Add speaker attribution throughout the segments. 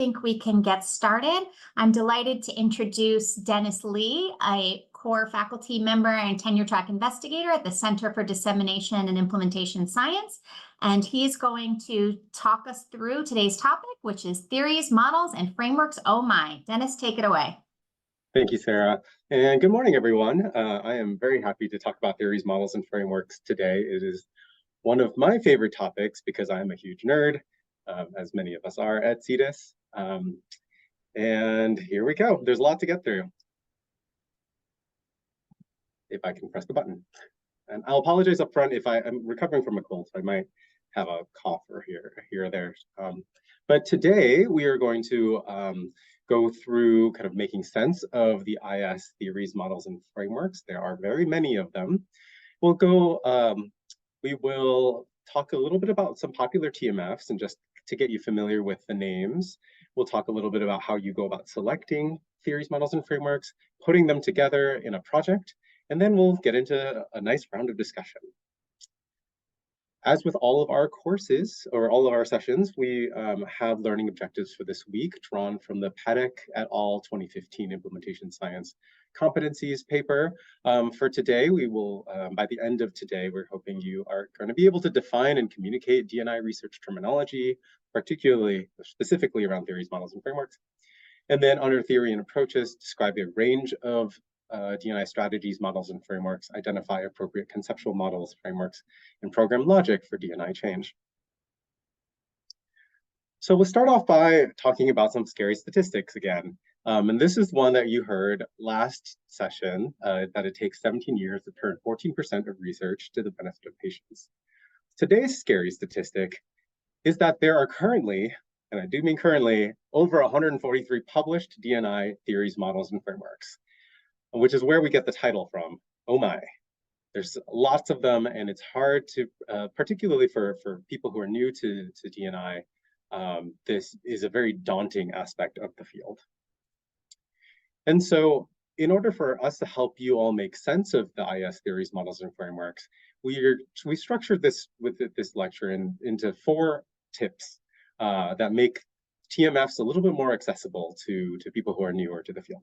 Speaker 1: Think we can get started. I'm delighted to introduce Dennis Lee, a core faculty member and tenure track investigator at the Center for Dissemination and Implementation Science. And he's going to talk us through today's topic, which is theories, models, and frameworks. Oh my. Dennis, take it away.
Speaker 2: Thank you, Sarah. And good morning, everyone. I am very happy to talk about theories, models, and frameworks today. It is one of my favorite topics because I'm a huge nerd, as many of us are at CDIS. And here we go. There's a lot to get through. If I can press the button. And I'll apologize up front if I'm recovering from a cold, so I might have a cough or here or there. But today we are going to go through kind of making sense of the IS theories, models, and frameworks. There are very many of them. We will talk a little bit about some popular TMFs, and just to get you familiar with the names, we'll talk a little bit about how you go about selecting theories, models, and frameworks, putting them together in a project, and then we'll get into a nice round of discussion. As with all of our courses or all of our sessions, we have learning objectives for this week drawn from the Paddock et al. 2015 Implementation Science Competencies paper. For today, we will, by the end of today, we're hoping you are going to be able to define and communicate D&I research terminology, specifically around theories, models, and frameworks. And then under theory and approaches, describe a range of D&I strategies, models, and frameworks, identify appropriate conceptual models, frameworks, and program logic for D&I change. So we'll start off by talking about some scary statistics again. And this is one that you heard last session, that it takes 17 years to turn 14% of research to the benefit of patients. Today's scary statistic is that there are currently, and I do mean currently, over 143 published D&I theories, models, and frameworks, which is where we get the title from. Oh my. There's lots of them, and it's hard to, particularly for people who are new to D&I, this is a very daunting aspect of the field. And so in order for us to help you all make sense of the IS theories, models, and frameworks, we structured this lecture into 4 tips that make TMFs a little bit more accessible to people who are newer to the field.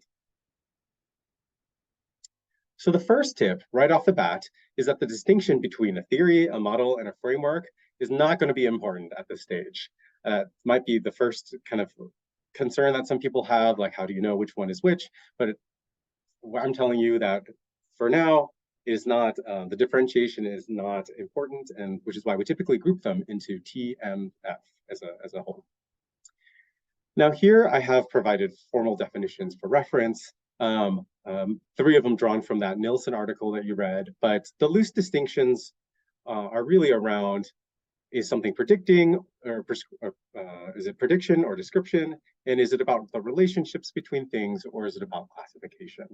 Speaker 2: So the first tip right off the bat is that the distinction between a theory, a model, and a framework is not going to be important at this stage. Might be the first kind of concern that some people have, like how do you know which one is which? But I'm telling you that for now is not, the differentiation is not important, and which is why we typically group them into TMF as a whole. Now here I have provided formal definitions for reference. 3 of them drawn from that Nielsen article that you read, but the loose distinctions are really around, is something predicting, or is it prediction or description? And is it about the relationships between things, or is it about classification?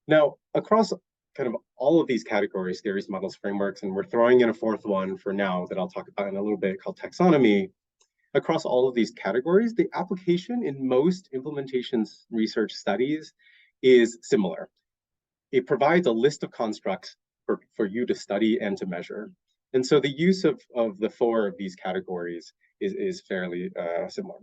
Speaker 2: Now, across kind of all of these categories, theories, models, frameworks, and we're throwing in a 4th one for now that I'll talk about in a little bit called taxonomy. Across all of these categories, the application in most implementation research studies is similar. It provides a list of constructs for you to study and to measure. And so the use of the 4 of these categories is fairly similar.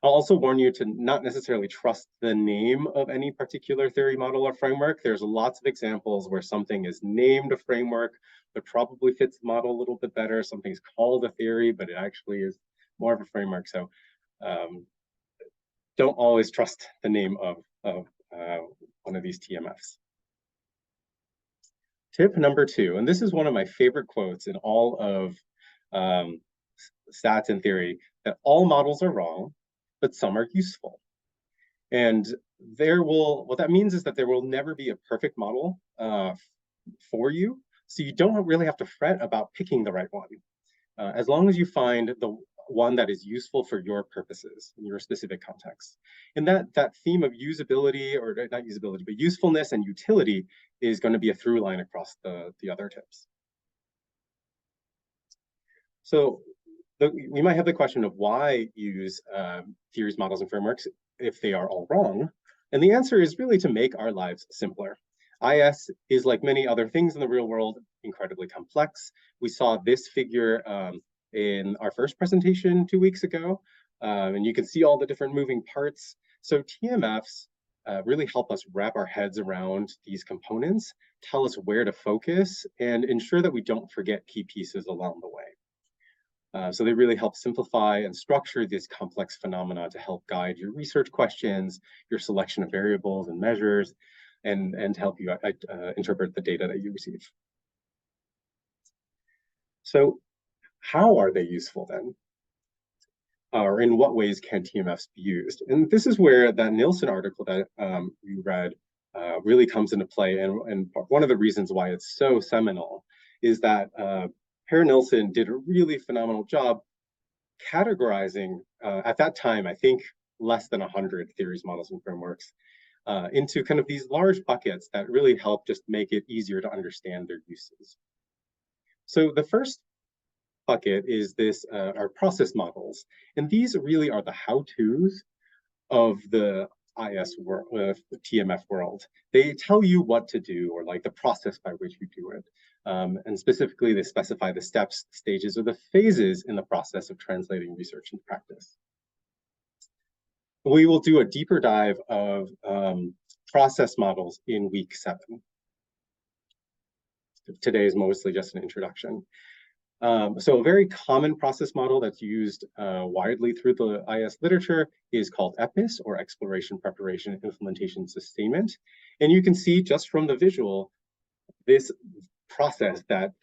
Speaker 2: I'll also warn you to not necessarily trust the name of any particular theory, model, or framework. There's lots of examples where something is named a framework, but probably fits the model a little bit better. Something's called a theory, but it actually is more of a framework. So don't always trust the name of one of these TMFs. Tip number 2, and this is one of my favorite quotes in all of stats and theory, that all models are wrong, but some are useful. And what that means is that there will never be a perfect model for you, so you don't really have to fret about picking the right one. As long as you find the one that is useful for your purposes in your specific context. And that theme of usability, or not usability, but usefulness and utility is going to be a through line across the other tips. So we might have the question of why use theories, models, and frameworks if they are all wrong. And the answer is really to make our lives simpler. IS is, like many other things in the real world, incredibly complex. We saw this figure in our first presentation 2 weeks ago. And you can see all the different moving parts. So TMFs really help us wrap our heads around these components, tell us where to focus, and ensure that we don't forget key pieces along the way. So they really help simplify and structure this complex phenomena to help guide your research questions, your selection of variables and measures, and help you interpret the data that you receive. So how are they useful then? Or in what ways can TMFs be used? And this is where that Nielsen article that you read really comes into play. And one of the reasons why it's so seminal is that Per Nielsen did a really phenomenal job categorizing, at that time, I think less than 100 theories, models, and frameworks into kind of these large buckets that really help just make it easier to understand their uses. So the first bucket is this our process models, and these really are the how-tos of the the TMF world. They tell you what to do, or like the process by which you do it, and specifically they specify the steps, stages, or the phases in the process of translating research into practice. We will do a deeper dive of process models in week 7. Today is mostly just an introduction. So a very common process model that's used widely through the IS literature is called EPIS, or Exploration, Preparation, Implementation, Sustainment. And you can see just from the visual, this process that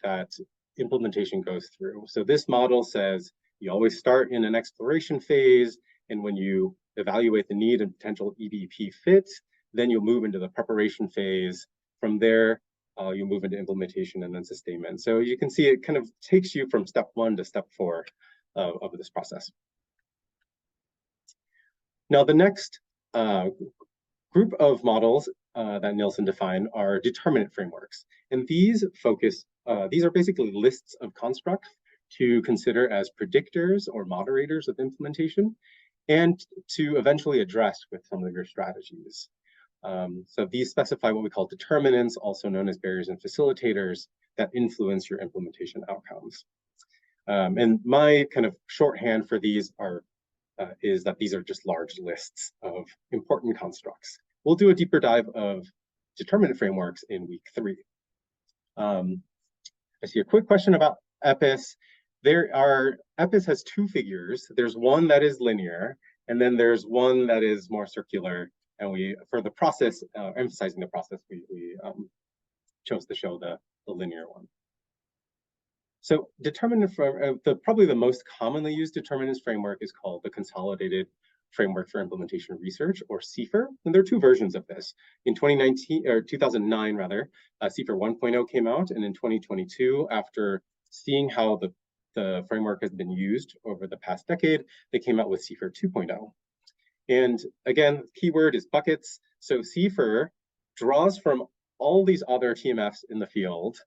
Speaker 2: implementation goes through. So this model says you always start in an exploration phase, and when you evaluate the need and potential EBP fit, then you'll move into the preparation phase. From there, you move into implementation and then sustainment. So you can see it kind of takes you from step 1 to step 4 of this process. Now, the next group of models that Nielsen defined are determinant frameworks. And these are basically lists of constructs to consider as predictors or moderators of implementation, and to eventually address with some of your strategies. So these specify what we call determinants, also known as barriers and facilitators, that influence your implementation outcomes. And my kind of shorthand for these is that these are just large lists of important constructs. We'll do a deeper dive of determinant frameworks in week 3. I see a quick question about EPIS. EPIS has 2 figures. There's one that is linear, and then there's one that is more circular. And for the process, emphasizing the process, we chose to show the linear one. So probably the most commonly used determinants framework is called the Consolidated Framework for Implementation Research, or CFIR. And there are 2 versions of this. In 2009 rather, CFIR 1.0 came out, and in 2022, after seeing how the framework has been used over the past decade, they came out with CFIR 2.0. And again, keyword is buckets. So CFIR draws from all these other TMFs in the field,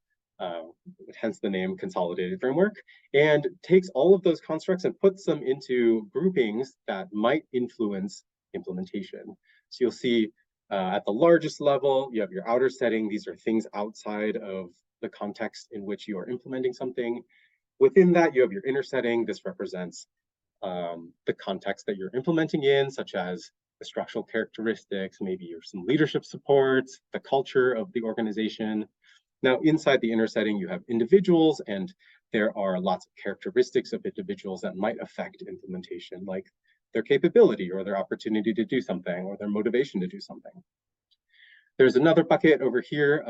Speaker 2: hence the name Consolidated Framework, and takes all of those constructs and puts them into groupings that might influence implementation. So you'll see at the largest level, you have your outer setting. These are things outside of the context in which you are implementing something. Within that, you have your inner setting. This represents the context that you're implementing in, such as the structural characteristics, maybe some leadership supports, the culture of the organization. Now, inside the inner setting, you have individuals, and there are lots of characteristics of individuals that might affect implementation, like their capability or their opportunity to do something or their motivation to do something. There's another bucket over here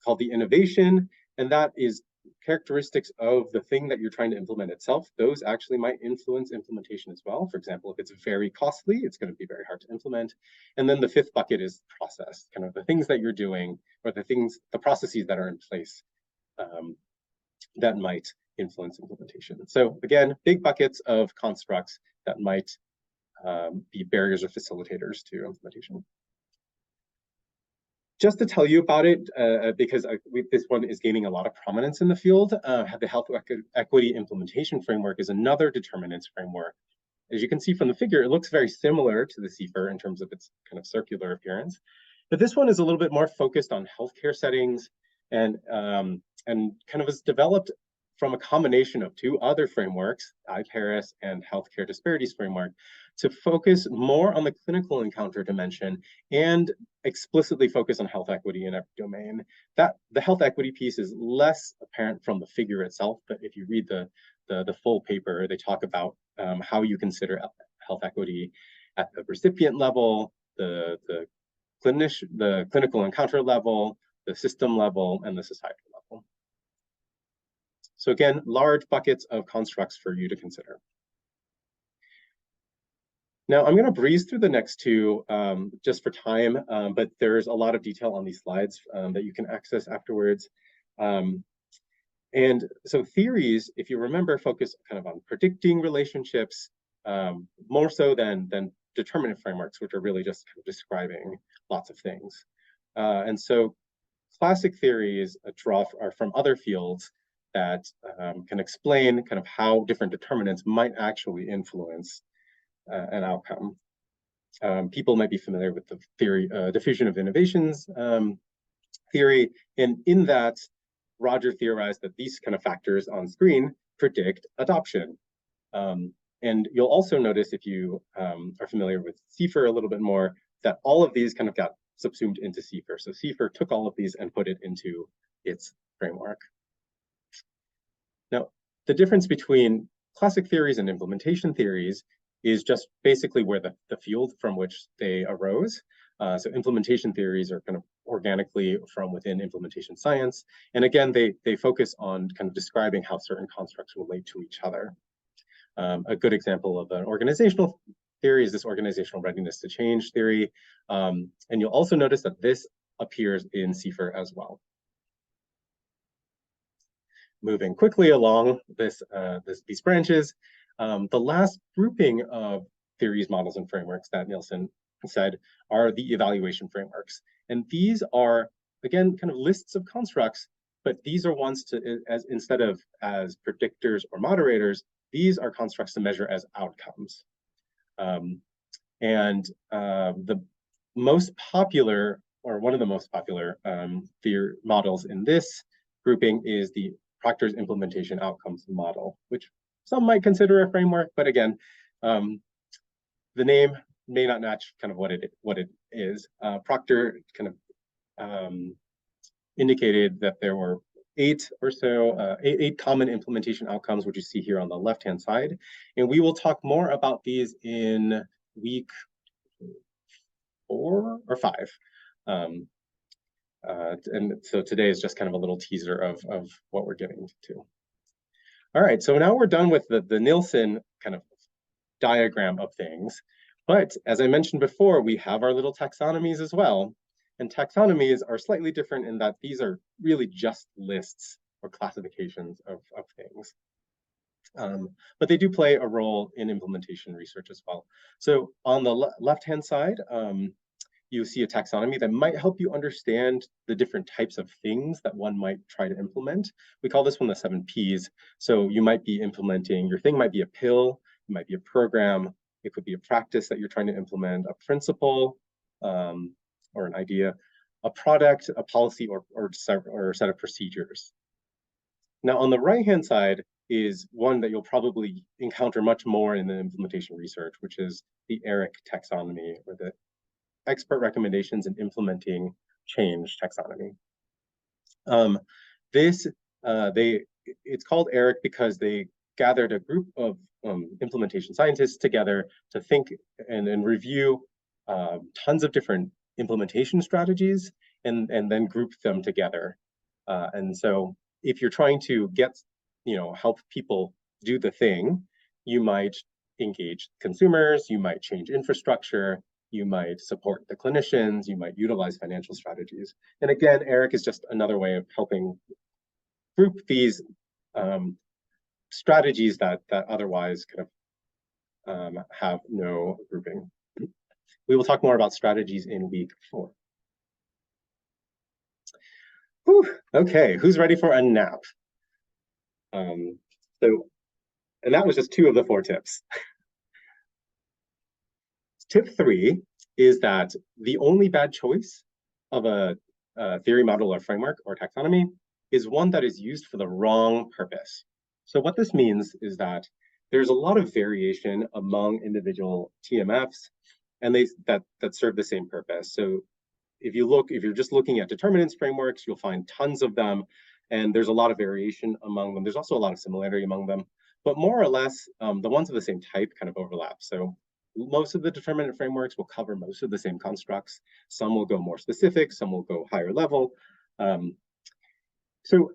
Speaker 2: called the innovation, and that is characteristics of the thing that you're trying to implement itself. Those actually might influence implementation as well. For example, if it's very costly, it's going to be very hard to implement. And then the 5th bucket is process, kind of the things that you're doing, or the processes that are in place that might influence implementation. So again, big buckets of constructs that might be barriers or facilitators to implementation. Just to tell you about it, because this one is gaining a lot of prominence in the field, the Health Equity Implementation Framework is another determinants framework. As you can see from the figure, it looks very similar to the CFIR in terms of its kind of circular appearance. But this one is a little bit more focused on healthcare settings and kind of is developed from a combination of two other frameworks, IPARIS and Healthcare Disparities Framework, to focus more on the clinical encounter dimension and explicitly focus on health equity in every domain. That the health equity piece is less apparent from the figure itself, but if you read the full paper, they talk about how you consider health equity at the recipient level, the clinical encounter level, the system level, and the society level. So again, large buckets of constructs for you to consider. Now, I'm going to breeze through the next two just for time, but there's a lot of detail on these slides that you can access afterwards. And so theories, if you remember, focus kind of on predicting relationships more so than determinant frameworks, which are really just kind of describing lots of things. And so classic theories are from other fields that can explain kind of how different determinants might actually influence an outcome. People might be familiar with the theory, diffusion of innovations theory, and in that, Roger theorized that these kind of factors on screen predict adoption. And you'll also notice, if you are familiar with CIFAR a little bit more, that all of these kind of got subsumed into CIFAR. So CIFAR took all of these and put it into its framework. Now, the difference between classic theories and implementation theories is just basically where the field from which they arose. So implementation theories are kind of organically from within implementation science. And again, they focus on kind of describing how certain constructs relate to each other. A good example of an organizational theory is this organizational readiness to change theory. And you'll also notice that this appears in CIFAR as well. Moving quickly along these branches, the last grouping of theories, models, and frameworks that Nielsen said are the evaluation frameworks. And these are, again, kind of lists of constructs, but these are ones instead of as predictors or moderators, these are constructs to measure as outcomes. The most popular, or one of the most popular theory models in this grouping is the Proctor's implementation outcomes model, which some might consider a framework, but again, the name may not match kind of what it is. Proctor kind of indicated that there were eight common implementation outcomes, which you see here on the left-hand side. And we will talk more about these in week 4 or 5. And so today is just kind of a little teaser of what we're getting to. All right, so now we're done with the Nielsen kind of diagram of things. But as I mentioned before, we have our little taxonomies as well. And taxonomies are slightly different in that these are really just lists or classifications of things. But they do play a role in implementation research as well. So on the left-hand side, you see a taxonomy that might help you understand the different types of things that one might try to implement. We call this one the 7 Ps. So you might be implementing, your thing might be a pill, it might be a program, it could be a practice that you're trying to implement, a principle, or an idea, a product, a policy, or a set of procedures. Now, on the right-hand side is one that you'll probably encounter much more in the implementation research, which is the ERIC taxonomy, or the Expert Recommendations in Implementing Change taxonomy. It's called ERIC because they gathered a group of implementation scientists together to think and review tons of different implementation strategies and then group them together. And so if you're trying to help people do the thing, you might engage consumers, you might change infrastructure, you might support the clinicians, you might utilize financial strategies. And again, ERIC is just another way of helping group these strategies that otherwise kind of have no grouping. We will talk more about strategies in week 4. Whew, okay, who's ready for a nap? And that was just 2 of the 4 tips. Tip 3 is that the only bad choice of a theory, model, or framework or taxonomy is one that is used for the wrong purpose. So what this means is that there's a lot of variation among individual TMFs, and that serve the same purpose. So if you're just looking at determinants frameworks, you'll find tons of them, and there's a lot of variation among them. There's also a lot of similarity among them, but more or less, the ones of the same type kind of overlap. So most of the determinant frameworks will cover most of the same constructs. Some will go more specific, some will go higher level. So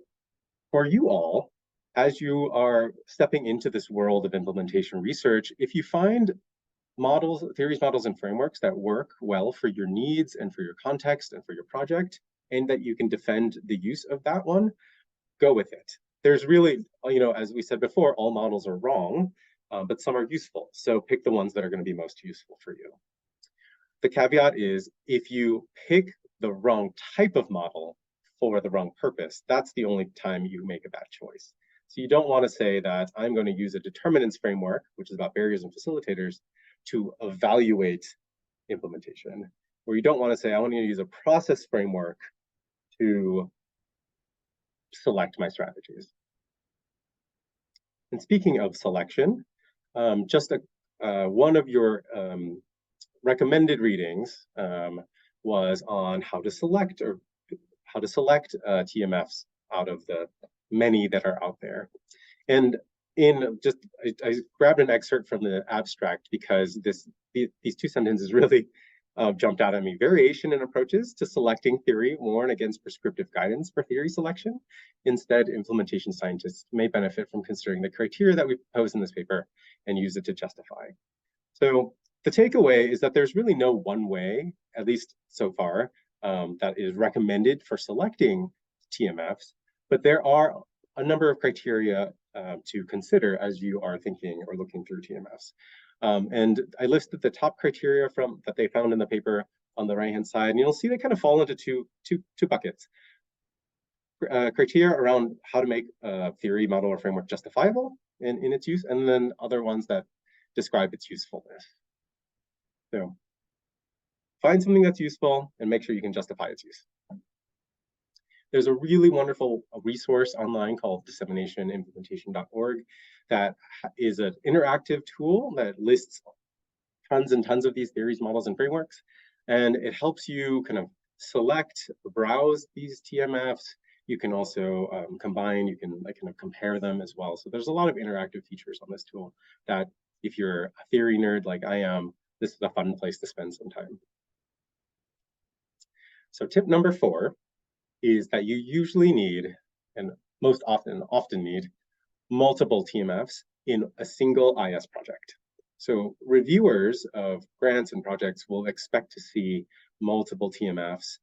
Speaker 2: for you all, as you are stepping into this world of implementation research, if you find models, theories, models, and frameworks that work well for your needs and for your context and for your project, and that you can defend the use of that one, go with it. There's really, as we said before, all models are wrong, but some are useful. So pick the ones that are going to be most useful for you. The caveat is if you pick the wrong type of model for the wrong purpose, that's the only time you make a bad choice. So you don't want to say that I'm going to use a determinants framework, which is about barriers and facilitators, to evaluate implementation. Or you don't want to say I want to use a process framework to select my strategies. And speaking of selection, just one of your recommended readings was on how to select TMFs out of the many that are out there. And I grabbed an excerpt from the abstract because these two sentences really jumped out at me. Variation in approaches to selecting theory warn against prescriptive guidance for theory selection. Instead, implementation scientists may benefit from considering the criteria that we propose in this paper and use it to justify. So the takeaway is that there's really no one way, at least so far, that is recommended for selecting TMFs, but there are a number of criteria to consider as you are thinking or looking through TMFs. And I listed the top criteria that they found in the paper on the right-hand side, and you'll see they kind of fall into two buckets. Criteria around how to make a theory, model, or framework justifiable in its use, and then other ones that describe its usefulness. So find something that's useful and make sure you can justify its use. There's a really wonderful resource online called disseminationimplementation.org that is an interactive tool that lists tons and tons of these theories, models, and frameworks. And it helps you kind of select, browse these TMFs. You can also combine, you can kind of compare them as well. So there's a lot of interactive features on this tool that if you're a theory nerd like I am, this is a fun place to spend some time. So tip number 4 is that you usually need, and most often need, multiple TMFs in a single IS project. So reviewers of grants and projects will expect to see multiple TMFs,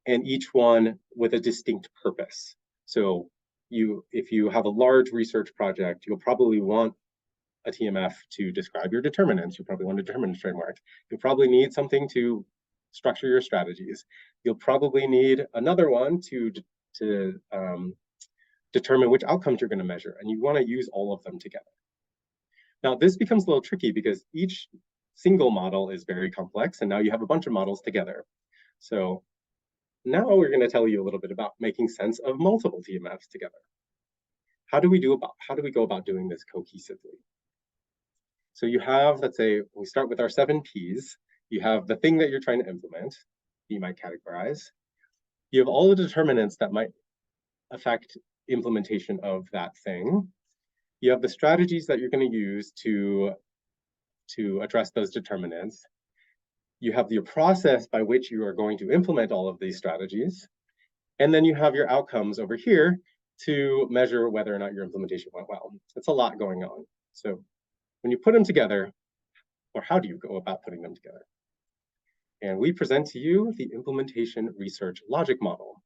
Speaker 2: and each one with a distinct purpose. So if you have a large research project, you'll probably want a TMF to describe your determinants. You probably want a determinant framework. You'll probably need something to structure your strategies. You'll probably need another one to determine which outcomes you're going to measure, and you want to use all of them together. Now, this becomes a little tricky because each single model is very complex, and now you have a bunch of models together. So now we're going to tell you a little bit about making sense of multiple TMFs together. How do we go about doing this cohesively? So you have, let's say, we start with our 7 Ps. You have the thing that you're trying to implement, you might categorize. You have all the determinants that might affect implementation of that thing. You have the strategies that you're going to use to address those determinants. You have your process by which you are going to implement all of these strategies. And then you have your outcomes over here to measure whether or not your implementation went well. It's a lot going on. So when you put them together, or how do you go about putting them together? And we present to you the implementation research logic model.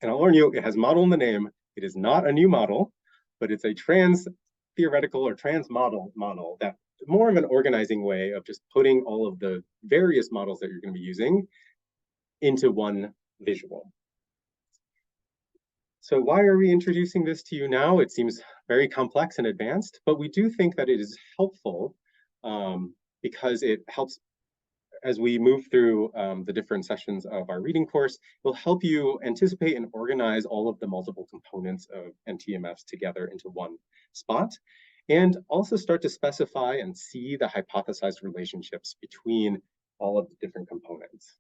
Speaker 2: And I'll warn you, it has model in the name. It is not a new model, but it's a trans-theoretical or trans-model that more of an organizing way of just putting all of the various models that you're going to be using into one visual. So why are we introducing this to you now? It seems very complex and advanced, but we do think that it is helpful because it helps as we move through the different sessions of our reading course, will help you anticipate and organize all of the multiple components of NTMFs together into one spot, and also start to specify and see the hypothesized relationships between all of the different components.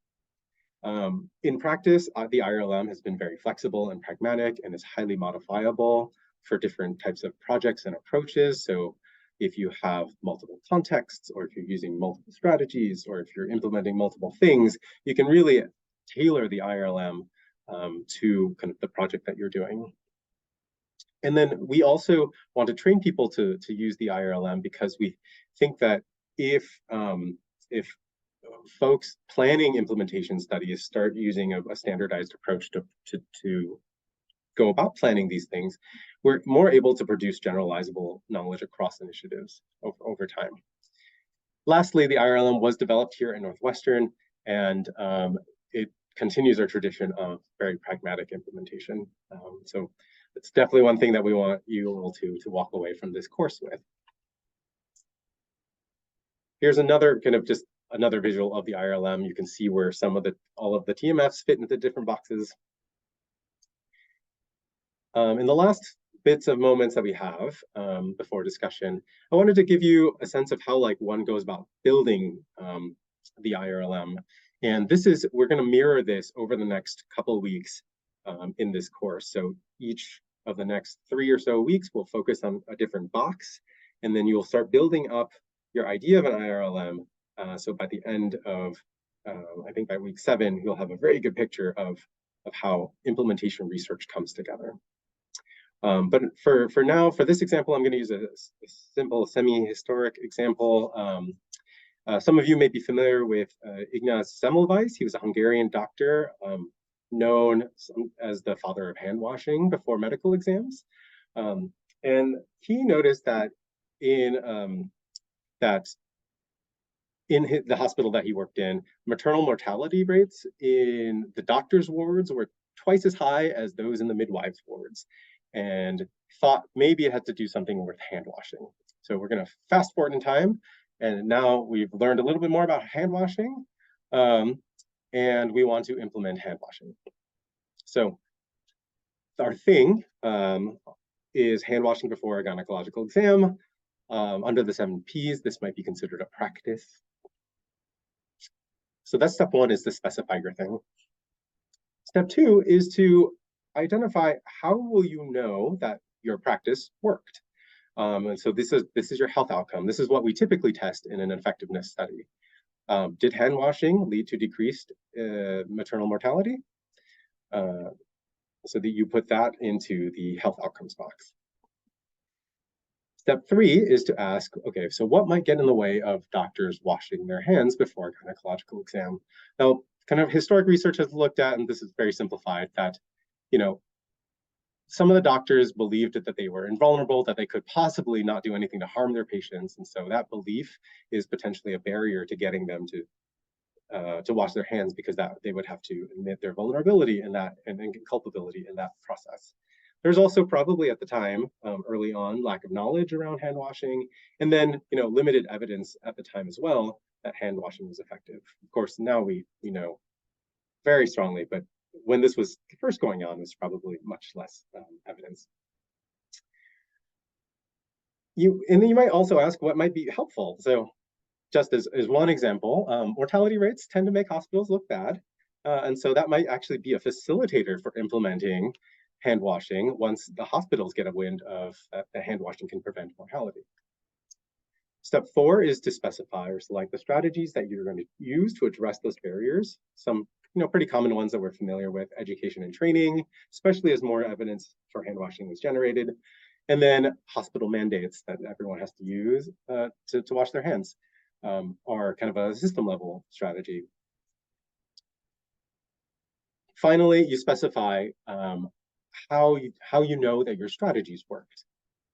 Speaker 2: In practice, the IRLM has been very flexible and pragmatic and is highly modifiable for different types of projects and approaches. So if you have multiple contexts, or if you're using multiple strategies, or if you're implementing multiple things, you can really tailor the IRLM to kind of the project that you're doing. And then we also want to train people to use the IRLM because we think that if folks planning implementation studies start using a standardized approach to go about planning these things, we're more able to produce generalizable knowledge across initiatives over time. Lastly, the IRLM was developed here at Northwestern, and it continues our tradition of very pragmatic implementation. So it's definitely one thing that we want you all to walk away from this course with. Here's another kind of just another visual of the IRLM. You can see where all of the TMFs fit into different boxes. In the last bits of moments that we have before discussion, I wanted to give you a sense of how one goes about building the IRLM. And we're going to mirror this over the next couple of weeks in this course. So each of the next 3 or so weeks, we'll focus on a different box, and then you'll start building up your idea of an IRLM. So by the end of, I think by week 7, you'll have a very good picture of how implementation research comes together. But for now, for this example, I'm going to use a simple semi-historic example. Some of you may be familiar with Ignaz Semmelweis. He was a Hungarian doctor known as the father of hand washing before medical exams. And he noticed that in the hospital that he worked in, maternal mortality rates in the doctor's wards were twice as high as those in the midwives' wards, and thought maybe it had to do something with hand washing. So we're going to fast forward in time, and now we've learned a little bit more about hand washing, and we want to implement hand washing. So our thing is hand washing before a gynecological exam. Under the 7 Ps, this might be considered a practice. So that's step 1, is to specify your thing. Step 2 is to identify how will you know that your practice worked. And so this is your health outcome. This is what we typically test in an effectiveness study. Did hand washing lead to decreased maternal mortality? So that you put that into the health outcomes box. Step 3 is to ask, okay, so what might get in the way of doctors washing their hands before a gynecological exam? Now, kind of historic research has looked at, and this is very simplified, that, some of the doctors believed that they were invulnerable, that they could possibly not do anything to harm their patients. And so that belief is potentially a barrier to getting them to wash their hands, because that they would have to admit their vulnerability in that and culpability in that process. There's also probably at the time, early on, lack of knowledge around hand washing, and then limited evidence at the time as well that hand washing was effective. Of course, now we know very strongly, but when this was first going on, there's probably much less evidence. And then you might also ask what might be helpful. So just as one example, mortality rates tend to make hospitals look bad. And so that might actually be a facilitator for implementing hand washing once the hospitals get a wind of that hand washing can prevent mortality. Step 4 is to specify or select the strategies that you're going to use to address those barriers. Some pretty common ones that we're familiar with: education and training, especially as more evidence for hand washing was generated, and then hospital mandates that everyone has to use to wash their hands are kind of a system level strategy. Finally, you specify how you know that your strategies worked.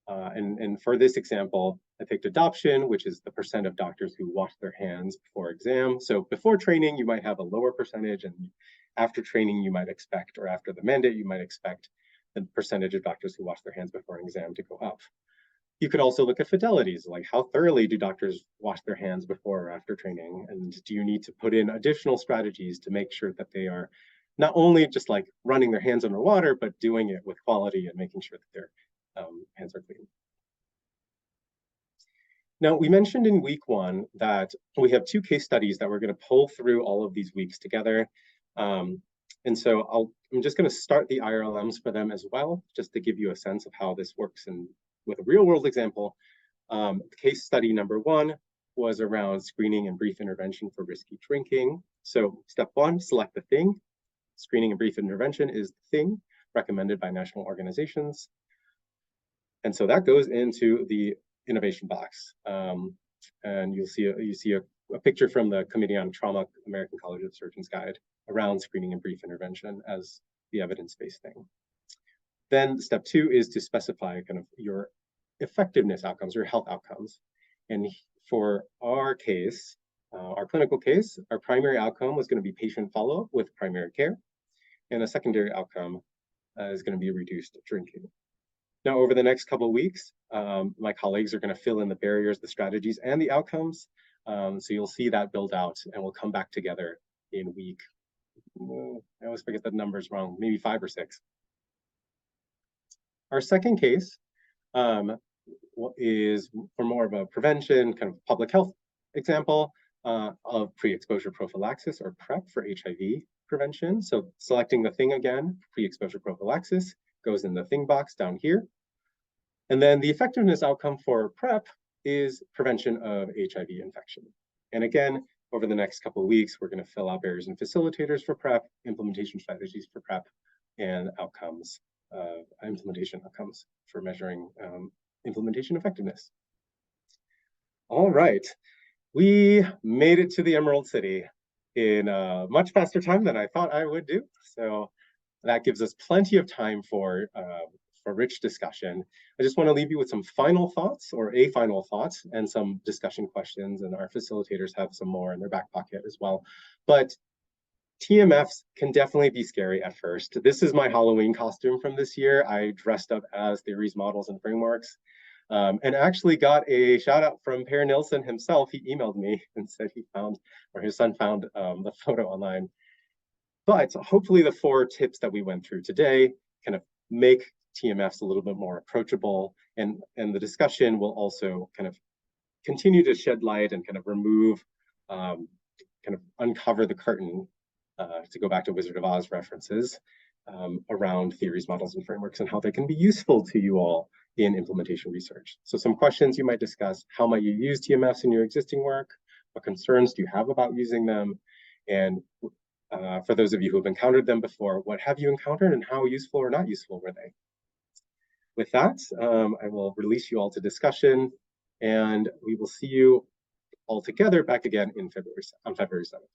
Speaker 2: And for this example, I picked adoption, which is the percent of doctors who wash their hands before exam. So before training, you might have a lower percentage, and after training, you might expect, or after the mandate, you might expect the percentage of doctors who wash their hands before an exam to go up. You could also look at fidelities, like how thoroughly do doctors wash their hands before or after training? And do you need to put in additional strategies to make sure that they are not only just like running their hands underwater, but doing it with quality and making sure that their hands are clean? Now, we mentioned in week 1 that we have 2 case studies that we're going to pull through all of these weeks together. And so I'm just going to start the IRLMs for them as well, just to give you a sense of how this works and with a real world example. Case study number 1 was around screening and brief intervention for risky drinking. So step 1, select the thing. Screening and brief intervention is the thing recommended by national organizations. And so that goes into the innovation box. And you see a picture from the Committee on Trauma, American College of Surgeons Guide around screening and brief intervention as the evidence-based thing. Then step 2 is to specify kind of your effectiveness outcomes, your health outcomes. And for our case, our clinical case, our primary outcome was going to be patient follow-up with primary care. And a secondary outcome is going to be reduced drinking. Now, over the next couple of weeks, my colleagues are going to fill in the barriers, the strategies, and the outcomes. So you'll see that build out, and we'll come back together in week, I always forget the numbers wrong, maybe 5 or 6. Our second case is for more of a prevention, kind of public health example of pre-exposure prophylaxis, or PrEP, for HIV prevention. So selecting the thing again, pre-exposure prophylaxis, goes in the thing box down here. And then the effectiveness outcome for PrEP is prevention of HIV infection. And again, over the next couple of weeks, we're going to fill out barriers and facilitators for PrEP, implementation strategies for PrEP, and outcomes, implementation outcomes for measuring implementation effectiveness. All right, we made it to the Emerald City in a much faster time than I thought I would do. So that gives us plenty of time for rich discussion. I just want to leave you with some final thoughts, or a final thought, and some discussion questions, and our facilitators have some more in their back pocket as well. But TMFs can definitely be scary at first. This is my Halloween costume from this year. I dressed up as theories, models, and frameworks, and actually got a shout out from Per Nilsson himself. He emailed me and said he found, or his son found, the photo online. But hopefully the 4 tips that we went through today kind of make TMFs a little bit more approachable, and the discussion will also kind of continue to shed light and kind of remove, kind of uncover the curtain, to go back to Wizard of Oz references, around theories, models, and frameworks, and how they can be useful to you all in implementation research. So some questions you might discuss: how might you use TMFs in your existing work? What concerns do you have about using them? And for those of you who have encountered them before, what have you encountered, and how useful or not useful were they? With that, I will release you all to discussion, and we will see you all together back again on February 7th.